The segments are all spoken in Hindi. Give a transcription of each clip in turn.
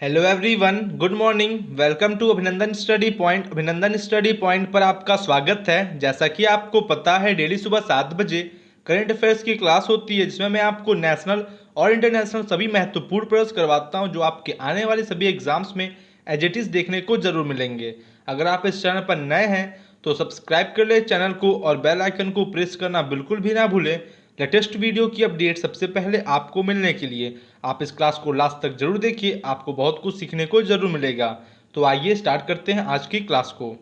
Hello everyone, good morning. Welcome to Abhinandan Study Point. Abhinandan Study Point पर आपका स्वागत है। जैसा कि आपको पता है, डेली सुबह 7 बजे करंट अफेयर्स की क्लास होती है, जिसमें मैं आपको नेशनल और इंटरनेशनल सभी महत्वपूर्ण प्रश्न करवाता हूं, जो आपके आने वाले सभी एग्जाम्स में एज इट इज़ देखने को जरूर मिलेंगे। अगर आप इस चैनल पर नए हैं तो सब्सक्राइब कर ले चैनल को और बेल आइकन को प्रेस करना बिल्कुल भी ना भूलें, लेटेस्ट वीडियो की अपडेट सबसे पहले आपको मिलने के लिए। आप इस क्लास को लास्ट तक जरूर देखिए, आपको बहुत कुछ सीखने को जरूर मिलेगा। तो आइए स्टार्ट करते हैं आज की क्लास को।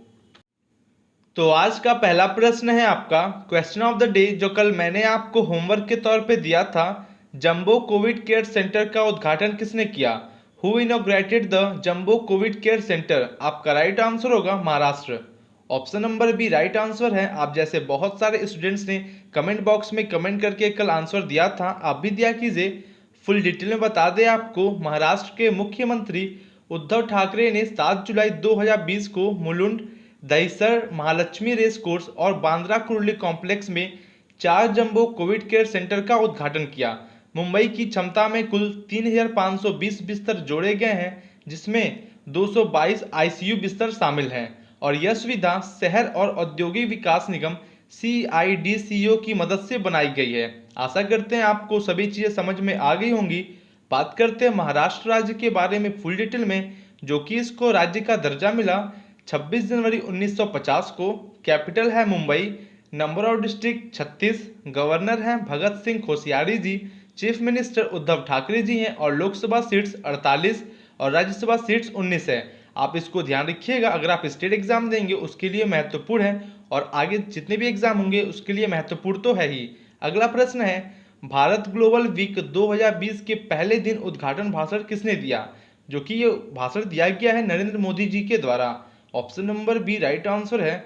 तो आज का पहला प्रश्न है आपका क्वेश्चन ऑफ द डे, जो कल मैंने आपको होमवर्क के तौर पे दिया था। जंबो कोविड केयर सेंटर का उद्घाटन किसने किया? Who inaugurated the jumbo COVID care centre? आपका राइट आंसर होगा Maharashtra. Option number B right answer है। आप जैसे बहुत सारे स्टूडेंट्स ने कमेंट बॉक्स में कमेंट करके कल आंसर दिया था, आप भी दिया कीजिए। फुल डिटेल में बता दें आपको, महाराष्ट्र के मुख्यमंत्री उद्धव ठाकरे ने 7 जुलाई 2020 को मुलुंड, दहिसर, महालक्ष्मी रेस कोर्स और बांद्रा कुर्ली कॉम्प्लेक्स में 4 जंबो कोविड केयर सेंटर का उद्घाटन किया। मुंबई की क्षमता में कुल 3,520 बिस्तर जोड़े गए हैं, जिसमें 222 आईसीयू बिस्तर शामिल हैं, और यह सुविधा शहर और औद्योगिक विकास निगम CIDCO की मदद से बनाई गई है। आशा करते हैं आपको सभी चीज़ें समझ में आ गई होंगी। बात करते हैं महाराष्ट्र राज्य के बारे में फुल डिटेल में, जो कि इसको राज्य का दर्जा मिला 26 जनवरी 1950 को। कैपिटल है Mumbai, number of district 36, governor हैं भगत सिंह कोश्यारी जी, चीफ मिनिस्टर उद्धव ठाकरे जी हैं, और लोकसभा सीट्स 48 और राज्यसभा सीट्स 19 है। आप इसको ध्यान रखिएगा, अगर आप स्टेट एग्जाम देंगे उसके लिए महत्वपूर्ण है, और आगे जितने भी एग्जाम होंगे उसके लिए महत्वपूर्ण तो है ही। अगला प्रश्न है, भारत ग्लोबल वीक 2020 के पहले दिन उद्घाटन भाषण किसने दिया? जो कि ये भाषण दिया गया है नरेंद्र मोदी जी के द्वारा। Option number B right answer है।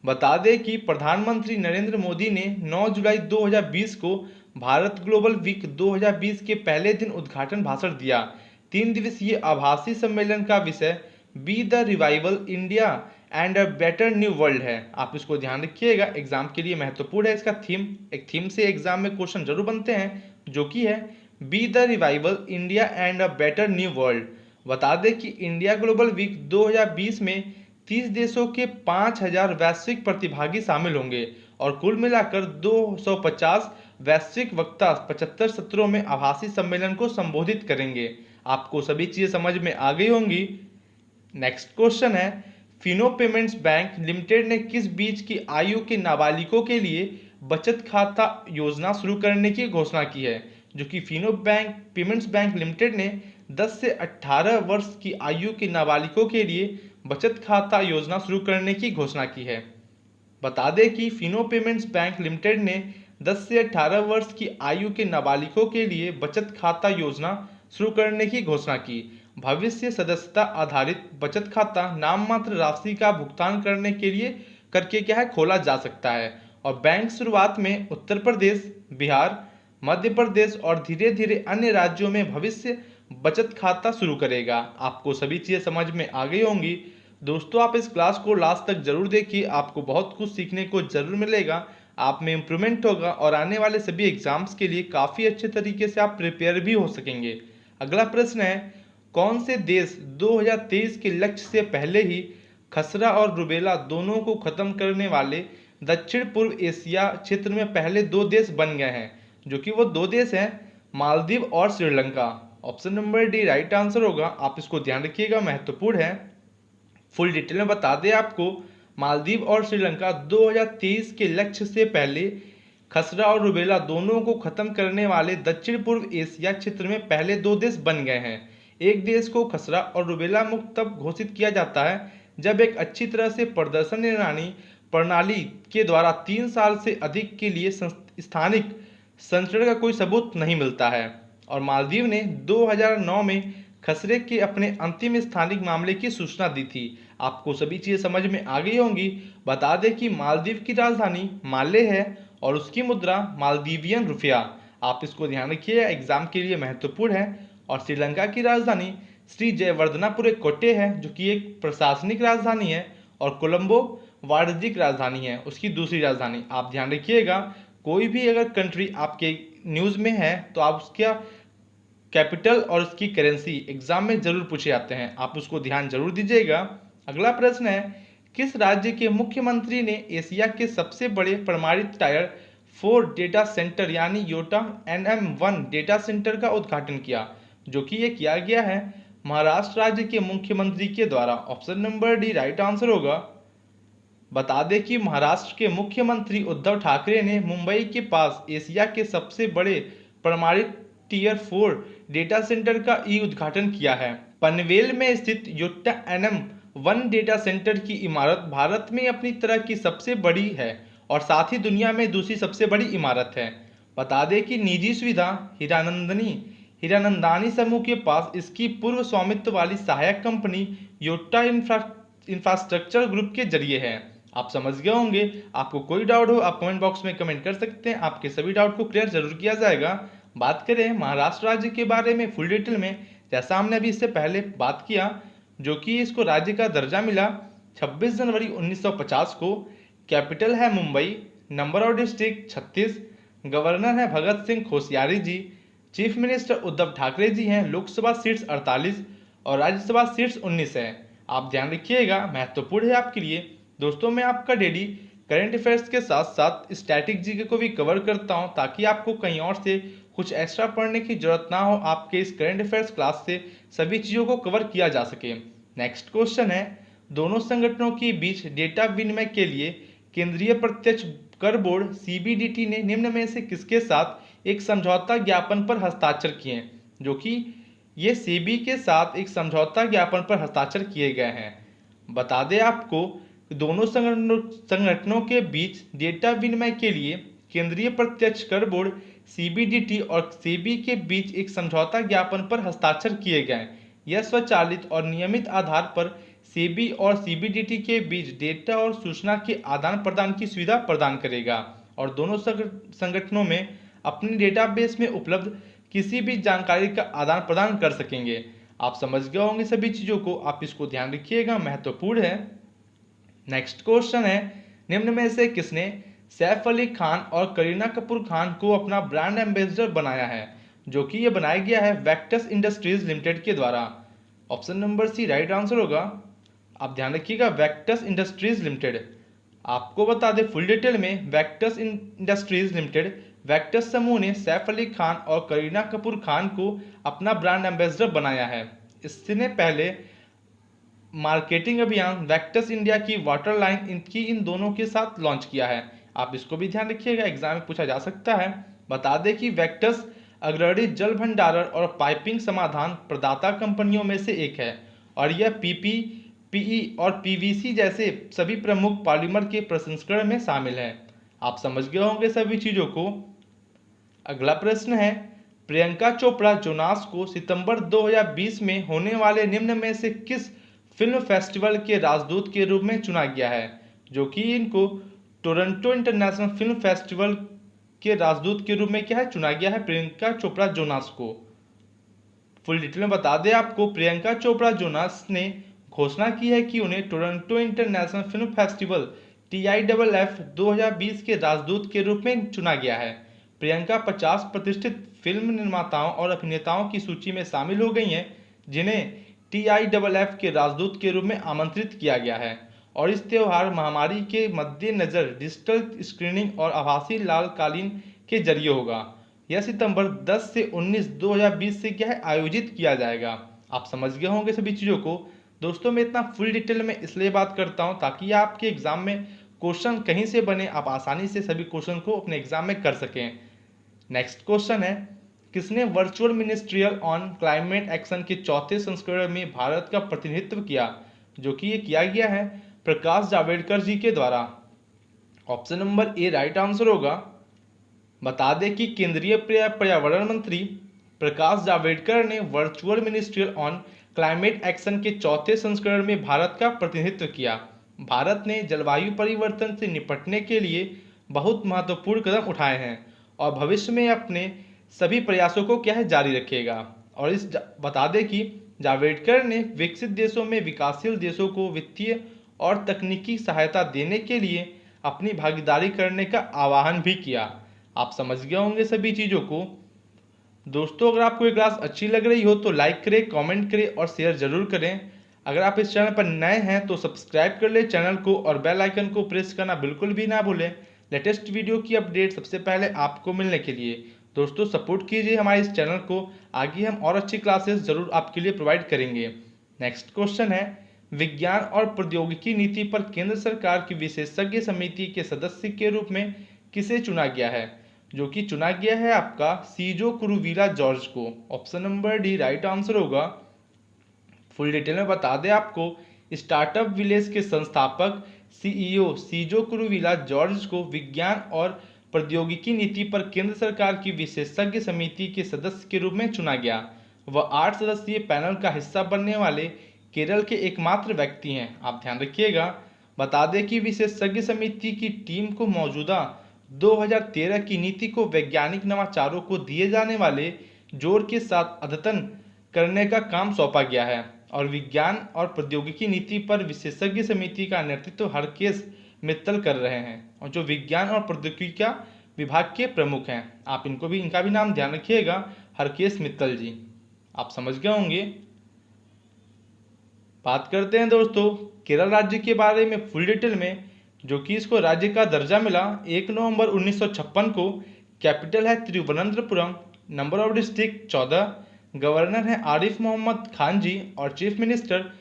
बता दें कि प्रधानमंत्री नरेंद्र मोदी ने 9 जुलाई 2020 को भारत ग्लोबल वीक 2020 के पहले दिन उद्घाटन भाषण दिया। 3 दिवसीय आभासी सम्मेलन का विषय be the revival India and a better new world है। आप इसको ध्यान रखिएगा, एग्जाम के लिए महत्वपूर्ण है इसका थीम। एक थीम से एग्जाम में क्वेश्चन जरूर बनते हैं, जो कि है be the revival India and a better new world. बता दें कि इंडिया ग्लोबल वीक 2020 में 30 देशों के 5,000 वैश्विक प्रतिभागी शामिल होंगे, और कुल मिलाकर 250 वैश्विक वक्ता 75 सत्रों में आभासी सम्मेलन को संबोधित करेंगे। आपको सभी चीजें समझ में आ गई होंगी। नेक्स्ट क्वेश्चन है, फिनो पेमेंट्स बैंक लिमिटेड ने किस बीच की आयु के नाबालिगों के लिए बचत खाता योजना शुरू करने की घोषणा की है? जो कि Fino bank payments bank limited ने 10 से 18 वर्ष की आयु के नाबालिगों के लिए बचत खाता योजना शुरू करने की घोषणा की है। बता दें कि फिनो पेमेंट्स बैंक लिमिटेड ने 10 से 18 वर्ष की आयु के नाबालिगों के लिए बचत खाता योजना शुरू करने की घोषणा की। भविष्य सदस्यता आधारित बचत खाता नाम मात्र राशि का भुगतान करने के लिए करके क्या है खोला जा सकता है, और बैंक शुरुआत में उत्तर प्रदेश, बिहार, मध्य प्रदेश और धीरे धीरे अन्य राज्यों में भविष्य बचत खाता शुरू करेगा। आपको सभी चीज़ें समझ में आ गई होंगी। दोस्तों, आप इस क्लास को लास्ट तक जरूर देखिए, आपको बहुत कुछ सीखने को जरूर मिलेगा, आप में इम्प्रूवमेंट होगा, और आने वाले सभी एग्जाम्स के लिए काफ़ी अच्छे तरीके से आप प्रिपेयर भी हो सकेंगे। अगला प्रश्न है, कौन से देश 2023 के लक्ष्य से पहले ही खसरा और रुबेला दोनों को खत्म करने वाले दक्षिण पूर्व एशिया क्षेत्र में पहले 2 देश बन गए हैं? जो कि वो 2 देश हैं मालदीव और Sri Lanka. Option number D right answer होगा। आप इसको ध्यान रखिएगा, महत्वपूर्ण है। फुल डिटेल में बता दें आपको, मालदीव और श्रीलंका 2023 के लक्ष्य से पहले खसरा और रुबेला दोनों को खत्म करने वाले दक्षिण पूर्व एशिया क्षेत्र में पहले 2 देश बन गए हैं। एक देश को खसरा और रुबेला मुक्त तब घोषित किया जाता है जब एक अच्छी तरह से प्रदर्शन निगरानी प्रणाली के द्वारा 3 साल से अधिक के लिए स्थानिक संचरण का कोई सबूत नहीं मिलता है। और मालदीव ने 2009 में खसरे के अपने अंतिम स्थानिक मामले की सूचना दी थी। आपको सभी चीज़ें समझ में आ गई होंगी। बता दें कि मालदीव की राजधानी माले है और उसकी मुद्रा मालदीवियन रुपया। आप इसको ध्यान रखिए, एग्जाम के लिए महत्वपूर्ण है। और श्रीलंका की राजधानी श्री जयवर्धनापुरे कोटे है, जो कि एक प्रशासनिक राजधानी है, और कोलंबो वाणिज्यिक राजधानी है, उसकी दूसरी राजधानी। आप ध्यान रखिएगा, कोई भी अगर कंट्री आपके न्यूज़ में है तो आप उसका कैपिटल और उसकी करेंसी एग्जाम में जरूर पूछे जाते हैं, आप उसको ध्यान जरूर दीजिएगा। अगला प्रश्न है, किस राज्य के मुख्यमंत्री ने एशिया के सबसे बड़े परमाणु टायर 4 डेटा सेंटर यानी योटा NM1 डेटा सेंटर का उद्घाटन किया, जो कि ये किया गया है महाराष्ट्र राज्य के मुख्यमंत्री के द्वारा। Option number D right answer होगा। बता दें कि महाराष्ट्र के मुख्यमंत्री उद्धव ठाकरे ने मुंबई के पास एशिया के सबसे बड़े परमाणु टीयर 4 डेटा सेंटर का ई उद्घाटन किया है। पनवेल में स्थित योटा NM1 डेटा सेंटर की इमारत भारत में अपनी तरह की सबसे बड़ी है और साथ ही दुनिया में दूसरी सबसे बड़ी इमारत है। बता दें कि निजी सुविधा हीरानंदानी समूह के पास इसकी पूर्व स्वामित्व वाली सहायक कंपनी योटा इंफ्रास्ट्रक्चर ग्रुप के जरिए है। आप समझ गए होंगे। आपको कोई डाउट हो आप कमेंट बॉक्स में कमेंट कर सकते हैं, आपके सभी डाउट को क्लियर जरूर किया जाएगा। बात करें महाराष्ट्र राज्य के बारे में फुल डिटेल में, जैसा हमने अभी इससे पहले बात किया, जो कि इसको राज्य का दर्जा मिला 26 जनवरी 1950 को। कैपिटल है Mumbai, number of district 36, governor है भगत सिंह कोश्यारी जी, चीफ मिनिस्टर उद्धव ठाकरे जी हैं, लोकसभा सीट्स 48 और राज्यसभा सीट्स 19 है। आप ध्यान रखिएगा, महत्वपूर्ण है आपके लिए। दोस्तों मैं आपका डेली करंट अफेयर्स के साथ साथ स्टैटिक जीके को भी कवर करता हूं, ताकि आपको कहीं और से कुछ एक्स्ट्रा पढ़ने की जरूरत ना हो, आपके इस करंट अफेयर्स क्लास से सभी चीज़ों को कवर किया जा सके। नेक्स्ट क्वेश्चन है, दोनों संगठनों के बीच डेटा विनिमय के लिए केंद्रीय प्रत्यक्ष कर बोर्ड CBDT ने निम्न में से किसके साथ एक समझौता ज्ञापन पर हस्ताक्षर किए, जो कि ये सेबी के साथ एक समझौता ज्ञापन पर हस्ताक्षर किए गए हैं। बता दें आपको दोनों संगठनों के बीच डेटा विनिमय के लिए केंद्रीय प्रत्यक्ष कर बोर्ड CBDT और सेबी के बीच एक समझौता ज्ञापन पर हस्ताक्षर किए गए। यह स्वचालित और नियमित आधार पर सेबी और CBDT के बीच डेटा और सूचना के आदान प्रदान की सुविधा प्रदान करेगा और दोनों संगठनों में अपने डेटाबेस में उपलब्ध किसी भी जानकारी का आदान प्रदान कर सकेंगे। आप समझ गए होंगे सभी चीज़ों को, आप इसको ध्यान रखिएगा, महत्वपूर्ण है। नेक्स्ट क्वेश्चन है, निम्न में से किसने सैफ अली खान और करीना कपूर खान को अपना ब्रांड एम्बेसडर बनाया है, जो कि ये बनाया गया है वैक्टस इंडस्ट्रीज लिमिटेड के द्वारा। Option number C right answer होगा। आप ध्यान रखिएगा, वैक्टस इंडस्ट्रीज लिमिटेड। आपको बता दें फुल डिटेल में, वैक्टस इंडस्ट्रीज लिमिटेड वैक्टस समूह ने सैफ अली खान और करीना कपूर खान को अपना ब्रांड एम्बेसडर बनाया है। इसने पहले मार्केटिंग अभियान वैक्टस इंडिया की वाटर लाइन इनकी इन दोनों के साथ लॉन्च किया है। आप इसको भी ध्यान रखिएगा, एग्जाम में पूछा जा सकता है। बता दें कि वैक्टस अग्रणी जल भंडारण और पाइपिंग समाधान प्रदाता कंपनियों में से एक है और यह PP, PE और PVC जैसे सभी प्रमुख पॉलीमर के प्रसंस्करण में शामिल है। आप समझ गए होंगे सभी चीज़ों को। अगला प्रश्न है, प्रियंका चोपड़ा जोनास को सितंबर 2020 में होने वाले निम्न में से किस फिल्म फेस्टिवल के राजदूत के रूप में चुना गया है, जो कि इनको टोरंटो इंटरनेशनल फिल्म फेस्टिवल के राजदूत के रूप में क्या है चुना गया है प्रियंका चोपड़ा जोनास को। फुल डिटेल में बता दें आपको, प्रियंका चोपड़ा जोनास ने घोषणा की है कि उन्हें Toronto international film festival TIFF 2020 के राजदूत के रूप में चुना गया है। प्रियंका 50 प्रतिष्ठित फिल्म निर्माताओं और अभिनेताओं की सूची में शामिल हो गई हैं, जिन्हें TIFF के राजदूत के रूप में आमंत्रित किया गया है और इस त्यौहार महामारी के मद्देनजर डिजिटल स्क्रीनिंग और आभासी लाल कालीन के जरिए होगा। यह सितंबर 10 से 19 2020 से क्या है आयोजित किया जाएगा। आप समझ गए होंगे सभी चीज़ों को। दोस्तों मैं इतना फुल डिटेल में इसलिए बात करता हूं ताकि आपके एग्जाम में क्वेश्चन कहीं से बने, आप आसानी से सभी क्वेश्चन को अपने एग्जाम में कर सकें। नेक्स्ट क्वेश्चन है, किसने virtual ministerial on climate action के चौथे संस्करण में भारत का प्रतिनिधित्व किया, जो कि ये किया गया है प्रकाश जावड़ेकर जी के द्वारा। Option number A right answer होगा। बता दें कि केंद्रीय पर्यावरण मंत्री प्रकाश जावड़ेकर ने virtual ministerial on climate action के चौथे संस्करण में भारत का प्रतिनिधित्व किया। भारत ने जलवायु परिवर्तन से निपटने के लिए बहुत महत्वपूर्ण कदम उठाए हैं और भविष्य में अपने सभी प्रयासों को क्या है जारी रखेगा। और बता दें कि जावड़ेकर ने विकसित देशों में विकासशील देशों को वित्तीय और तकनीकी सहायता देने के लिए अपनी भागीदारी करने का आह्वान भी किया। आप समझ गए होंगे सभी चीज़ों को। दोस्तों अगर आपको ये क्लास अच्छी लग रही हो तो लाइक करें, कमेंट करें और शेयर जरूर करें। अगर आप इस चैनल पर नए हैं तो सब्सक्राइब कर ले चैनल को और बेल आइकन को प्रेस करना बिल्कुल भी ना भूलें लेटेस्ट वीडियो की अपडेट सबसे पहले आपको मिलने के लिए। दोस्तों सपोर्ट कीजिए हमारे इस चैनल को, आगे हम और अच्छी क्लासेस जरूर आपके लिए प्रोवाइड करेंगे। नेक्स्ट क्वेश्चन है, विज्ञान और प्रौद्योगिकी नीति पर केंद्र सरकार की विशेषज्ञ समिति के सदस्य के रूप में किसे चुना गया है? जो कि चुना गया है आपका सीजो कुरुविला जॉर्ज को। Option number D right answer होगा। फुल डिटेल में बता दें आपको, स्टार्टअप विलेज के संस्थापक सीईओ सीजो कुरुविला जॉर्ज को विज्ञान और प्रौद्योगिकी नीति पर केंद्र सरकार की विशेषज्ञ समिति के सदस्य के रूप में चुना गया। वह 8 सदस्यीय पैनल का हिस्सा बनने वाले केरल के एकमात्र व्यक्ति हैं। आप ध्यान रखिएगा। बता दें कि विशेषज्ञ समिति की टीम को मौजूदा 2013 की नीति को वैज्ञानिक नवाचारों को दिए जाने वाले जोर के साथ अद्यतन करने का काम सौंपा गया है और विज्ञान और प्रौद्योगिकी नीति पर विशेषज्ञ समिति का नेतृत्व हरकेश मित्तल कर रहे हैं और जो विज्ञान और प्रौद्योगिकी विभाग के प्रमुख हैं। आप इनका भी नाम ध्यान रखिएगा, हरकेश मित्तल जी। आप समझ गए होंगे। बात करते हैं दोस्तों केरल राज्य के बारे में फुल डिटेल में, जो कि इसको राज्य का दर्जा मिला 1 नवंबर 1956 को। कैपिटल है Thiruvananthapuram, number of district 14, governor हैं आरिफ मोहम्मद खान जी और चीफ मिनिस्टर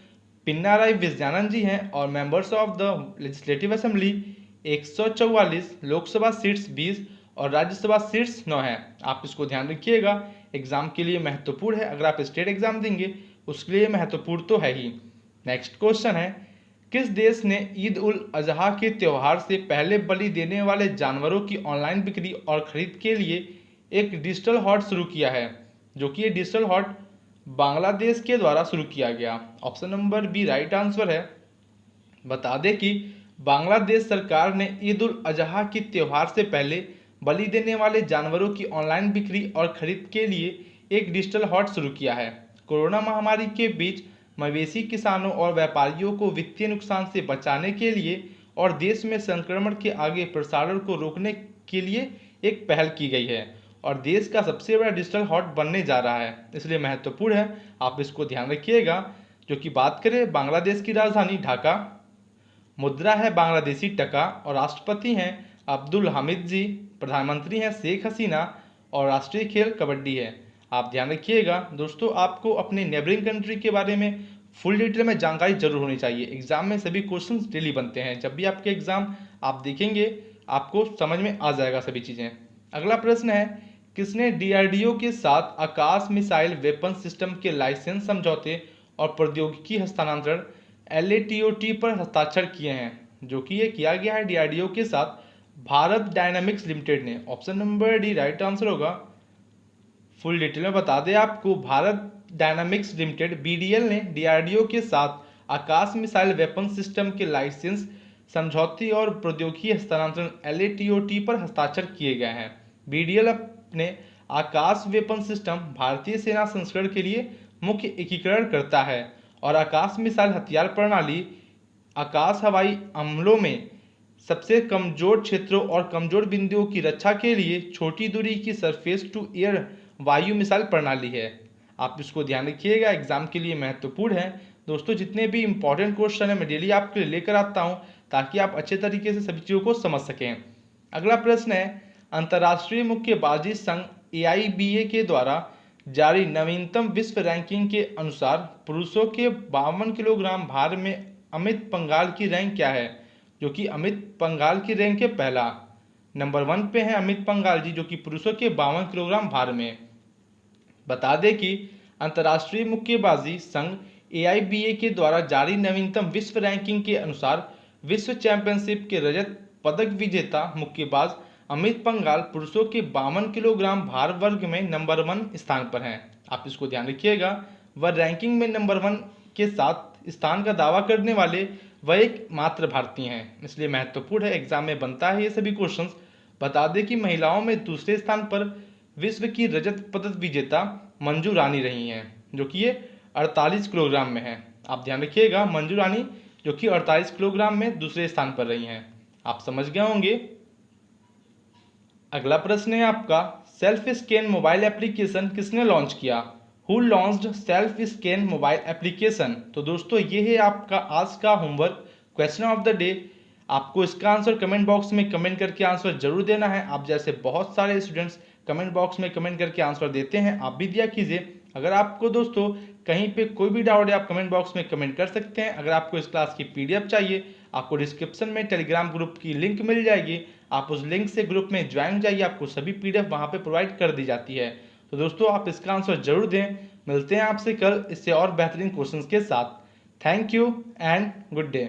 पिनाराई विजयन जी हैं और members of the legislative assembly 144, Lok Sabha seats 20 और राज्यसभा सीट्स 9 हैं। आप इसको ध्यान रखिएगा, एग्जाम के लिए महत्वपूर्ण है। अगर आप स्टेट एग्जाम देंगे उसके लिए महत्वपूर्ण तो है ही। नेक्स्ट क्वेश्चन है, किस देश ने ईद उल अजहा के त्यौहार से पहले बलि देने वाले जानवरों की ऑनलाइन बिक्री और खरीद के लिए एक डिजिटल हॉट शुरू किया है? जो कि ये डिजिटल हॉट बांग्लादेश के द्वारा शुरू किया गया। Option number B right answer है। बता दें कि बांग्लादेश सरकार ने ईद उल अजहा के त्यौहार से पहले बलि देने वाले जानवरों की ऑनलाइन बिक्री और खरीद के लिए एक डिजिटल हॉट शुरू किया है। कोरोना महामारी के बीच मवेशी किसानों और व्यापारियों को वित्तीय नुकसान से बचाने के लिए और देश में संक्रमण के आगे प्रसारण को रोकने के लिए एक पहल की गई है और देश का सबसे बड़ा डिजिटल हॉट बनने जा रहा है, इसलिए महत्वपूर्ण है। आप इसको ध्यान रखिएगा। जो कि बात करें बांग्लादेश की राजधानी ढाका, मुद्रा है बांग्लादेशी टका और राष्ट्रपति हैं अब्दुल हामिद जी, प्रधानमंत्री हैं शेख हसीना और राष्ट्रीय खेल कबड्डी है। आप ध्यान रखिएगा। दोस्तों आपको अपने नेबरिंग कंट्री के बारे में फुल डिटेल में जानकारी जरूर होनी चाहिए। एग्जाम में सभी क्वेश्चंस डेली बनते हैं, जब भी आपके एग्जाम आप देखेंगे आपको समझ में आ जाएगा सभी चीज़ें। अगला प्रश्न है, किसने डीआरडीओ के साथ आकाश मिसाइल वेपन सिस्टम के लाइसेंस समझौते और प्रौद्योगिकी हस्तांतरण LATOT पर हस्ताक्षर किए हैं? जो कि ये किया गया है डीआरडीओ के साथ भारत डायनामिक्स लिमिटेड ने। Option number D right answer होगा। फुल डिटेल में बता दें आपको, भारत डायनामिक्स लिमिटेड BDL ने डीआरडीओ के साथ आकाश मिसाइल वेपन सिस्टम के लाइसेंस समझौते और प्रौद्योगिकी हस्तांतरण LATOT पर हस्ताक्षर किए गए हैं। BDL अपने आकाश वेपन सिस्टम भारतीय सेना संस्करण के लिए मुख्य एकीकरण करता है और आकाश मिसाइल हथियार प्रणाली आकाश हवाई हमलों में सबसे कमजोर क्षेत्रों और कमजोर बिंदुओं की रक्षा के लिए छोटी दूरी की सरफेस टू एयर वायु मिसाइल प्रणाली है। आप इसको ध्यान रखिएगा, एग्जाम के लिए महत्वपूर्ण है। दोस्तों जितने भी इंपॉर्टेंट क्वेश्चन है मैं डेली आपके लिए लेकर आता हूं ताकि आप अच्छे तरीके से सभी चीज़ों को समझ सकें। अगला प्रश्न है, अंतर्राष्ट्रीय मुक्केबाजी संघ AIBA के द्वारा जारी नवीनतम विश्व रैंकिंग के अनुसार पुरुषों के 52 किलोग्राम भार में अमित पंघाल की रैंक क्या है? जो कि अमित पंघाल की रैंक है पहला, नंबर 1 पे है अमित पंघाल जी, जो कि पुरुषों के 52 किलोग्राम भार में। बता दें कि अंतर्राष्ट्रीय मुक्केबाजी संघ AIBA के द्वारा जारी नवीनतम विश्व रैंकिंग के अनुसार विश्व चैंपियनशिप के रजत पदक विजेता मुक्केबाज अमित पंघाल पुरुषों के 52 किलोग्राम भार वर्ग में नंबर 1 स्थान पर हैं। आप इसको ध्यान रखिएगा। वह रैंकिंग में नंबर 1 के साथ स्थान का दावा करने वाले वह एक मात्र भारतीय हैं, इसलिए महत्वपूर्ण है, एग्जाम में बनता है ये सभी क्वेश्चंस। बता दें कि महिलाओं में दूसरे स्थान पर विश्व की रजत पदक विजेता मंजू रानी रही हैं, जो कि ये 48 किलोग्राम में है। आप ध्यान रखिएगा, मंजू रानी जो कि 48 किलोग्राम में दूसरे स्थान पर रही हैं। आप समझ गए होंगे। अगला प्रश्न है आपका, सेल्फ स्कैन मोबाइल एप्लीकेशन किसने लॉन्च किया? Who launched self scan mobile application? तो दोस्तों ये है आपका आज का homework question of the day. आपको इसका आंसर कमेंट बॉक्स में कमेंट करके आंसर जरूर देना है। आप जैसे बहुत सारे स्टूडेंट्स कमेंट बॉक्स में कमेंट करके आंसर देते हैं, आप भी दिया कीजिए। अगर आपको दोस्तों कहीं पे कोई भी डाउट है आप कमेंट बॉक्स में कमेंट कर सकते हैं। अगर आपको इस क्लास की पीडीएफ चाहिए, आपको डिस्क्रिप्शन में टेलीग्राम ग्रुप की लिंक मिल जाएगी, आप उस लिंक से ग्रुप में ज्वाइन जाइए, आपको सभी पीडीएफ वहां पे प्रोवाइड कर दी जाती है। तो दोस्तों आप इसका आंसर जरूर दें। मिलते हैं आपसे कल इससे और बेहतरीन क्वेश्चंस के साथ। Thank you and good day.